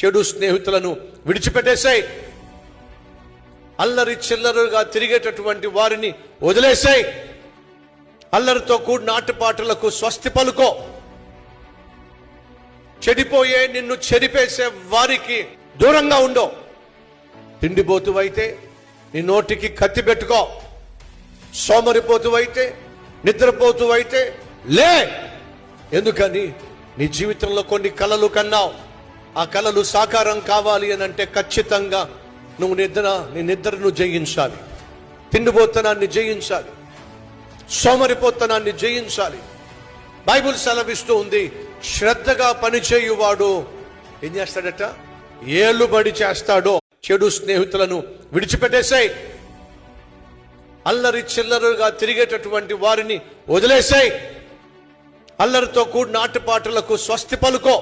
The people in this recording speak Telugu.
చెడు స్నేహితులను విడిచిపెట్టేశాయి. అల్లరి చిల్లరుగా తిరిగేటటువంటి వారిని వదిలేశాయి. అల్లరితో కూడిన ఆటపాటలకు స్వస్తి పలుకో. చెడిపోయే నిన్ను చెరిపేసే వారికి దూరంగా ఉండో. తిండిపోతువైతే నీ నోటికి కత్తి పెట్టుకో. సోమరిపోతువైతే, నిద్రపోతువైతే లే. ఎందుకని నీ జీవితంలో కొన్ని కలలు కన్నావు. ఆ కలలు సాకారం కావాలి అని అంటే ఖచ్చితంగా నువ్వు నీ నిద్రను జయించాలి, తిండిపోతనాన్ని జయించాలి, సోమరిపోతనాన్ని జయించాలి. బైబిల్ సెలవిస్తూ ఉంది, శ్రద్ధగా పనిచేయువాడు ఏం చేస్తాడట? ఏలుబడి చేస్తాడో. చెడు స్నేహితులను విడిచిపెట్టేశాయి. అల్లరి చిల్లరుగా తిరిగేటటువంటి వారిని వదిలేశాయి. అల్లరితో కూడిన ఆటపాటలకు స్వస్తి పలుకో.